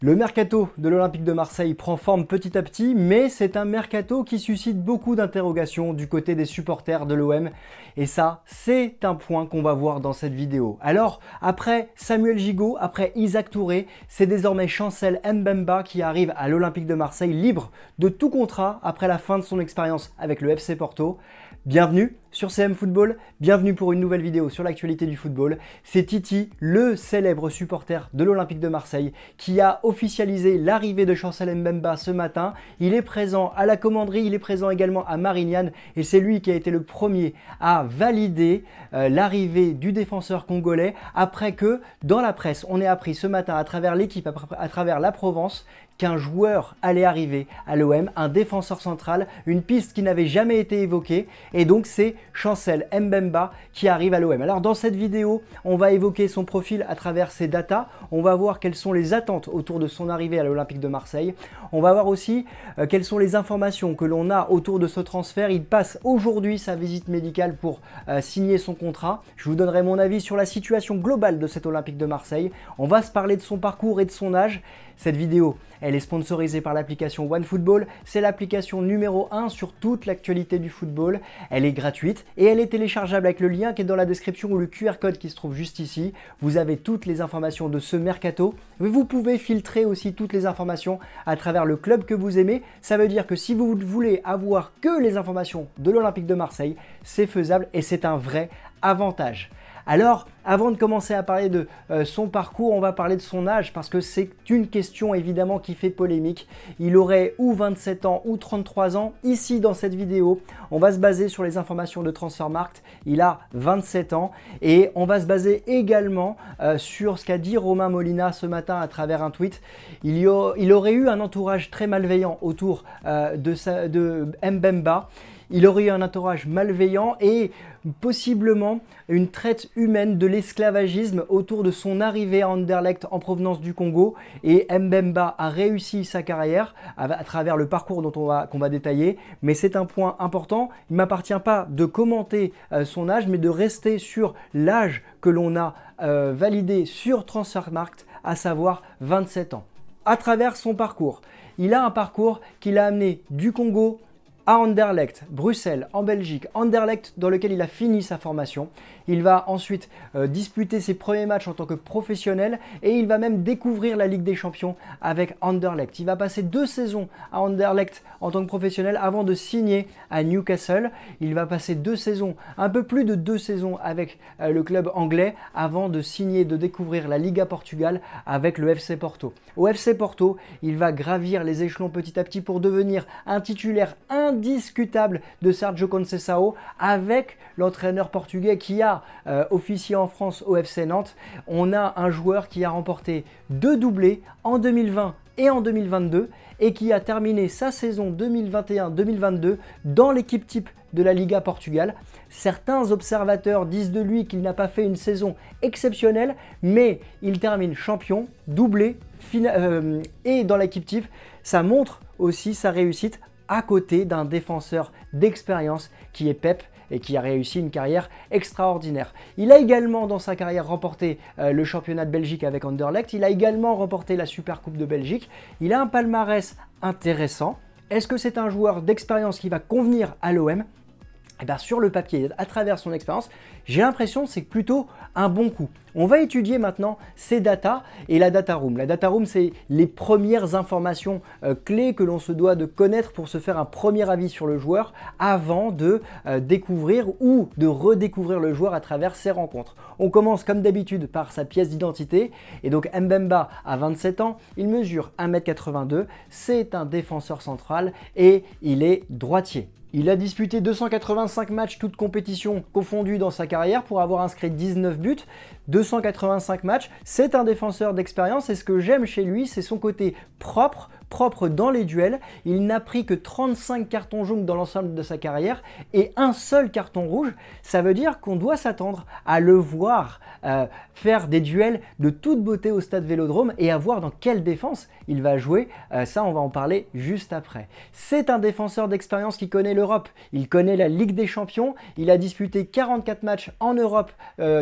Le mercato de l'Olympique de Marseille prend forme petit à petit, mais c'est un mercato qui suscite beaucoup d'interrogations du côté des supporters de l'OM. Et ça, c'est un point qu'on va voir dans cette vidéo. Alors, après Samuel Gigot, après Isaac Touré, c'est désormais Chancel Mbemba qui arrive à l'Olympique de Marseille libre de tout contrat après la fin de son expérience avec le FC Porto. Bienvenue sur CM Football, bienvenue pour une nouvelle vidéo sur l'actualité du football. C'est Titi, le célèbre supporter de l'Olympique de Marseille, qui a officialisé l'arrivée de Chancel Mbemba ce matin. Il est présent à la commanderie, il est présent également à Marignane et c'est lui qui a été le premier à valider l'arrivée du défenseur congolais après que dans la presse, on ait appris ce matin à travers l'équipe, à travers la Provence, qu'un joueur allait arriver à l'OM, un défenseur central, une piste qui n'avait jamais été évoquée, et donc c'est Chancel Mbemba qui arrive à l'OM. Alors dans cette vidéo, on va évoquer son profil à travers ses datas, on va voir quelles sont les attentes autour de son arrivée à l'Olympique de Marseille, on va voir aussi quelles sont les informations que l'on a autour de ce transfert. Il passe aujourd'hui sa visite médicale pour signer son contrat. Je vous donnerai mon avis sur la situation globale de cet Olympique de Marseille. On va se parler de son parcours et de son âge. Cette vidéo, elle est sponsorisée par l'application OneFootball. C'est l'application numéro 1 sur toute l'actualité du football. Elle est gratuite et elle est téléchargeable avec le lien qui est dans la description ou le QR code qui se trouve juste ici. Vous avez toutes les informations de ce mercato. Vous pouvez filtrer aussi toutes les informations à travers le club que vous aimez. Ça veut dire que si vous voulez avoir que les informations de l'Olympique de Marseille, c'est faisable et c'est un vrai avantage. Alors, avant de commencer à parler de son parcours, on va parler de son âge parce que c'est une question évidemment qui fait polémique. Il aurait ou 27 ans ou 33 ans. Ici, dans cette vidéo, on va se baser sur les informations de Transfermarkt. Il a 27 ans et on va se baser également sur ce qu'a dit Romain Molina ce matin à travers un tweet. Il aurait eu un entourage très malveillant autour de Mbemba. Il aurait eu un entourage malveillant et possiblement une traite humaine de l'esclavagisme autour de son arrivée à Anderlecht en provenance du Congo. Et Mbemba a réussi sa carrière à travers le parcours qu'on va détailler. Mais c'est un point important. Il ne m'appartient pas de commenter son âge, mais de rester sur l'âge que l'on a validé sur Transfermarkt, à savoir 27 ans. À travers son parcours, il a un parcours qui l'a amené du Congo à Anderlecht, Bruxelles, en Belgique, Anderlecht dans lequel il a fini sa formation. Il va ensuite disputer ses premiers matchs en tant que professionnel et il va même découvrir la Ligue des Champions avec Anderlecht. Il va passer 2 saisons à Anderlecht en tant que professionnel avant de signer à Newcastle. Il va passer 2 saisons, un peu plus de 2 saisons avec le club anglais avant de signer, de découvrir la Liga Portugal avec le FC Porto. Au FC Porto, il va gravir les échelons petit à petit pour devenir un titulaire indiscutable de Sergio Conceição avec l'entraîneur portugais qui a officié en France au FC Nantes. On a un joueur qui a remporté 2 doublés en 2020 et en 2022 et qui a terminé sa saison 2021-2022 dans l'équipe type de la Liga Portugal. Certains observateurs disent de lui qu'il n'a pas fait une saison exceptionnelle, mais il termine champion, doublé et dans l'équipe type. Ça montre aussi sa réussite à côté d'un défenseur d'expérience qui est Pep et qui a réussi une carrière extraordinaire. Il a également dans sa carrière remporté le championnat de Belgique avec Anderlecht, il a également remporté la Super Coupe de Belgique, il a un palmarès intéressant. Est-ce que c'est un joueur d'expérience qui va convenir à l'OM ? Eh bien, sur le papier, à travers son expérience, j'ai l'impression que c'est plutôt un bon coup. On va étudier maintenant ces datas et la data room. La data room, c'est les premières informations clés que l'on se doit de connaître pour se faire un premier avis sur le joueur avant de découvrir ou de redécouvrir le joueur à travers ses rencontres. On commence comme d'habitude par sa pièce d'identité. Et donc Mbemba a 27 ans, il mesure 1m82, c'est un défenseur central et il est droitier. Il a disputé 285 matchs, toutes compétitions confondues dans sa carrière pour avoir inscrit 19 buts. 285 matchs, c'est un défenseur d'expérience et ce que j'aime chez lui, c'est son côté propre dans les duels. Il n'a pris que 35 cartons jaunes dans l'ensemble de sa carrière et un seul carton rouge. Ça veut dire qu'on doit s'attendre à le voir faire des duels de toute beauté au stade Vélodrome et à voir dans quelle défense il va jouer. Ça, on va en parler juste après. C'est un défenseur d'expérience qui connaît l'Europe. Il connaît la Ligue des Champions. Il a disputé 44 matchs en Europe,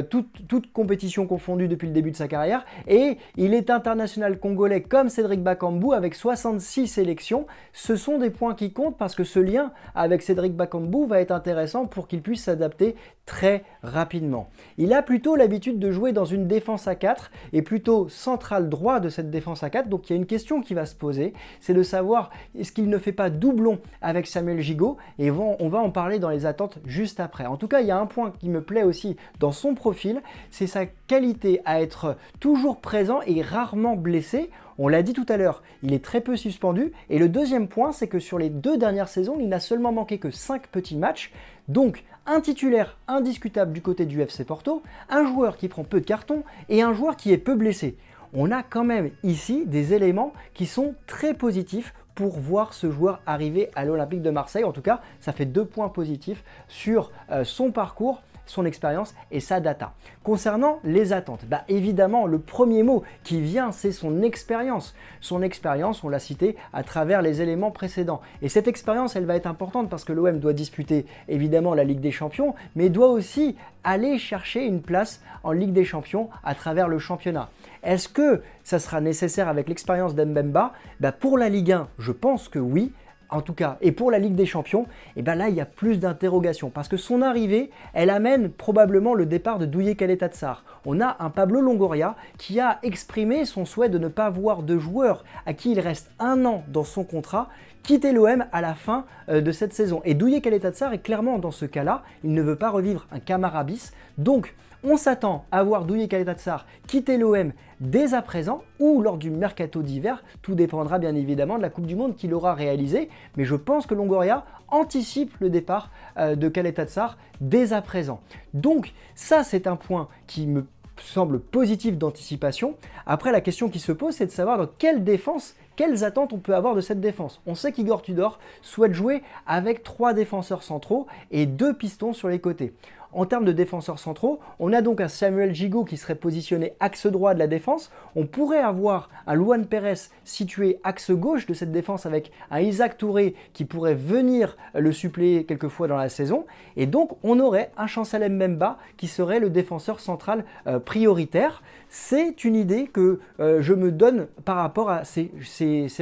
toutes compétitions compétitions confondues depuis le début de sa carrière, et il est international congolais comme Cédric Bakambu avec 66 sélections. Ce sont des points qui comptent parce que ce lien avec Cédric Bakambu va être intéressant pour qu'il puisse s'adapter très rapidement. Il a plutôt l'habitude de jouer dans une défense à 4 et plutôt central droit de cette défense à 4, donc il y a une question qui va se poser, c'est de savoir est-ce qu'il ne fait pas doublon avec Samuel Gigot, et on va en parler dans les attentes juste après. En tout cas, il y a un point qui me plaît aussi dans son profil, c'est sa qualité à être toujours présent et rarement blessé. On l'a dit tout à l'heure, il est très peu suspendu. Et le deuxième point, c'est que sur les 2 dernières saisons, il n'a seulement manqué que 5 petits matchs. Donc, un titulaire indiscutable du côté du FC Porto, un joueur qui prend peu de cartons et un joueur qui est peu blessé. On a quand même ici des éléments qui sont très positifs pour voir ce joueur arriver à l'Olympique de Marseille. En tout cas, ça fait 2 points positifs sur son parcours, son expérience et sa data. Concernant les attentes, évidemment, le premier mot qui vient, c'est son expérience. Son expérience, on l'a cité à travers les éléments précédents. Et cette expérience, elle va être importante parce que l'OM doit disputer évidemment la Ligue des Champions, mais doit aussi aller chercher une place en Ligue des Champions à travers le championnat. Est-ce que ça sera nécessaire avec l'expérience d'Mbemba? Pour la Ligue 1, je pense que oui. En tout cas, et pour la Ligue des Champions, là, il y a plus d'interrogations parce que son arrivée, elle amène probablement le départ de Douye Caleta-Tsar. On a un Pablo Longoria qui a exprimé son souhait de ne pas voir de joueur à qui il reste 1 an dans son contrat quitter l'OM à la fin de cette saison. Et Douye Caleta-Tsar est clairement dans ce cas-là, il ne veut pas revivre un Camara bis. Donc, on s'attend à voir Douye Caleta-Tsar quitter l'OM dès à présent ou lors du mercato d'hiver. Tout dépendra bien évidemment de la Coupe du Monde qu'il aura réalisée. Mais je pense que Longoria anticipe le départ de Caleta-Tsar dès à présent. Donc ça, c'est un point qui me semble positif d'anticipation. Après, la question qui se pose, c'est de savoir dans quelle défense, quelles attentes on peut avoir de cette défense. On sait qu'Igor Tudor souhaite jouer avec 3 défenseurs centraux et 2 pistons sur les côtés. En termes de défenseurs centraux, on a donc un Samuel Gigot qui serait positionné axe droit de la défense. On pourrait avoir un Luan Pérez situé axe gauche de cette défense avec un Isaac Touré qui pourrait venir le suppléer quelquefois dans la saison. Et donc, on aurait un Chancel Mbemba qui serait le défenseur central prioritaire. C'est une idée que je me donne par rapport à ces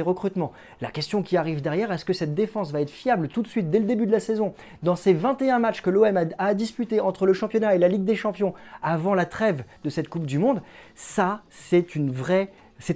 recrutements. La question qui arrive derrière, est-ce que cette défense va être fiable tout de suite dès le début de la saison dans ces 21 matchs que l'OM a disputés entre le championnat et la Ligue des Champions avant la trêve de cette Coupe du Monde? Ça, c'est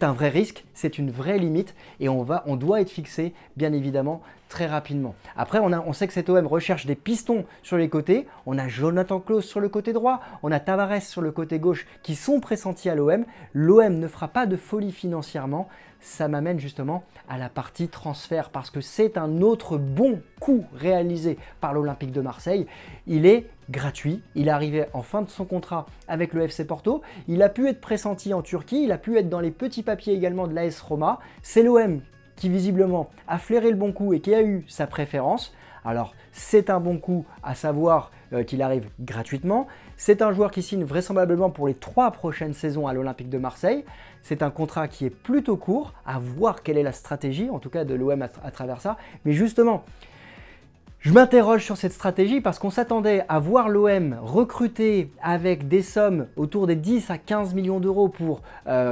un vrai risque, c'est une vraie limite et on doit être fixé bien évidemment très rapidement. Après, on sait que cet OM recherche des pistons sur les côtés. On a Jonathan Klaus sur le côté droit, on a Tavares sur le côté gauche qui sont pressentis à l'OM. L'OM ne fera pas de folie financièrement. Ça m'amène justement à la partie transfert parce que c'est un autre bon coup réalisé par l'Olympique de Marseille. Il est gratuit, il est arrivé en fin de son contrat avec le FC Porto, il a pu être pressenti en Turquie, il a pu être dans les petits papiers également de l'AS Roma. C'est l'OM qui visiblement a flairé le bon coup et qui a eu sa préférence. Alors c'est un bon coup à savoir qu'il arrive gratuitement. C'est un joueur qui signe vraisemblablement pour les 3 prochaines saisons à l'Olympique de Marseille. C'est un contrat qui est plutôt court, à voir quelle est la stratégie, en tout cas de l'OM à travers ça. Mais justement, je m'interroge sur cette stratégie parce qu'on s'attendait à voir l'OM recruter avec des sommes autour des 10 à 15 millions d'euros pour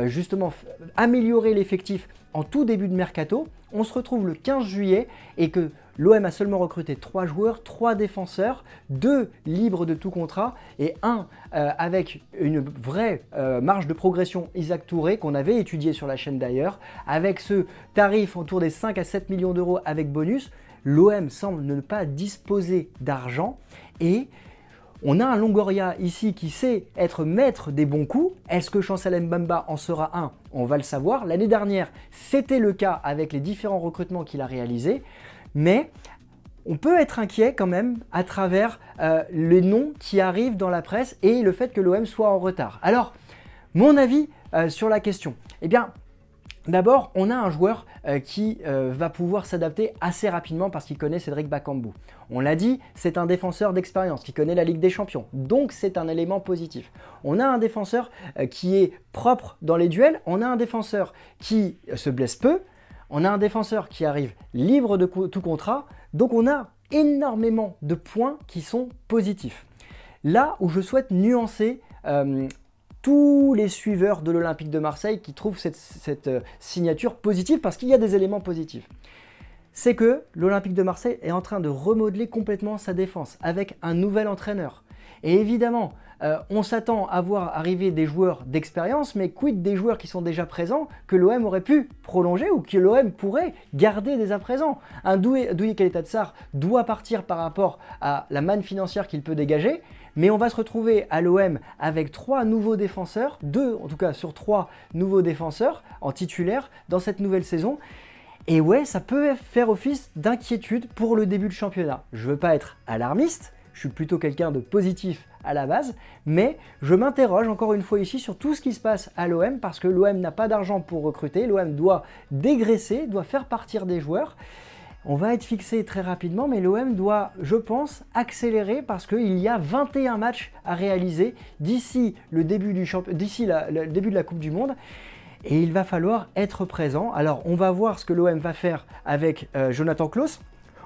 justement améliorer l'effectif en tout début de mercato. On se retrouve le 15 juillet et que l'OM a seulement recruté 3 joueurs, 3 défenseurs, 2 libres de tout contrat et 1 avec une vraie marge de progression, Isaac Touré, qu'on avait étudié sur la chaîne d'ailleurs, avec ce tarif autour des 5 à 7 millions d'euros avec bonus. L'OM semble ne pas disposer d'argent et on a un Longoria ici qui sait être maître des bons coups. Est-ce que Chancel Mbemba en sera un? On va le savoir. L'année dernière, c'était le cas avec les différents recrutements qu'il a réalisés. Mais on peut être inquiet quand même à travers les noms qui arrivent dans la presse et le fait que l'OM soit en retard. Alors, mon avis sur la question. Eh bien, d'abord, on a un joueur qui va pouvoir s'adapter assez rapidement parce qu'il connaît Cédric Bakambu. On l'a dit, c'est un défenseur d'expérience qui connaît la Ligue des Champions, donc c'est un élément positif. On a un défenseur qui est propre dans les duels, on a un défenseur qui se blesse peu, on a un défenseur qui arrive libre de tout contrat, donc on a énormément de points qui sont positifs. Là où je souhaite nuancer tous les suiveurs de l'Olympique de Marseille qui trouvent cette signature positive parce qu'il y a des éléments positifs. C'est que l'Olympique de Marseille est en train de remodeler complètement sa défense avec un nouvel entraîneur. Et évidemment, on s'attend à voir arriver des joueurs d'expérience, mais quid des joueurs qui sont déjà présents que l'OM aurait pu prolonger ou que l'OM pourrait garder dès à présent. Un Douye Kaletatsar doit partir par rapport à la manne financière qu'il peut dégager, mais on va se retrouver à l'OM avec 3 nouveaux défenseurs, 2 en tout cas sur 3 nouveaux défenseurs en titulaire dans cette nouvelle saison. Et ouais, ça peut faire office d'inquiétude pour le début de championnat. Je ne veux pas être alarmiste, je suis plutôt quelqu'un de positif à la base, mais je m'interroge encore une fois ici sur tout ce qui se passe à l'OM parce que l'OM n'a pas d'argent pour recruter, l'OM doit dégraisser, doit faire partir des joueurs. On va être fixé très rapidement, mais l'OM doit, je pense, accélérer parce qu'il y a 21 matchs à réaliser d'ici le début de la Coupe du Monde. Et il va falloir être présent. Alors, on va voir ce que l'OM va faire avec Jonathan Klaus.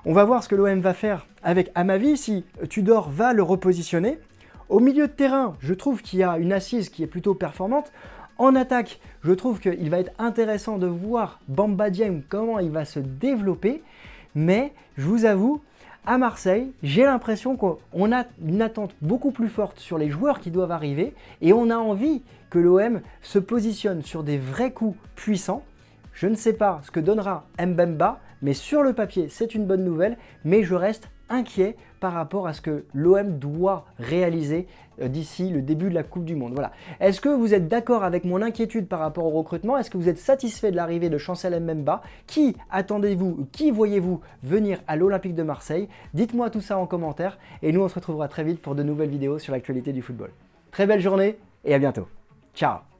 On va voir ce que l'OM va faire avec Amavi si Tudor va le repositionner. Au milieu de terrain, je trouve qu'il y a une assise qui est plutôt performante. En attaque, je trouve qu'il va être intéressant de voir Bamba Dieng, comment il va se développer. Mais je vous avoue, à Marseille, j'ai l'impression qu'on a une attente beaucoup plus forte sur les joueurs qui doivent arriver et on a envie que l'OM se positionne sur des vrais coups puissants. Je ne sais pas ce que donnera Mbemba, mais sur le papier, c'est une bonne nouvelle, mais je reste inquiet par rapport à ce que l'OM doit réaliser d'ici le début de la Coupe du Monde. Voilà. Est-ce que vous êtes d'accord avec mon inquiétude par rapport au recrutement? Est-ce que vous êtes satisfait de l'arrivée de Chancel Mbemba? Qui attendez-vous, qui voyez-vous venir à l'Olympique de Marseille? Dites-moi tout ça en commentaire et nous on se retrouvera très vite pour de nouvelles vidéos sur l'actualité du football. Très belle journée et à bientôt. Ciao!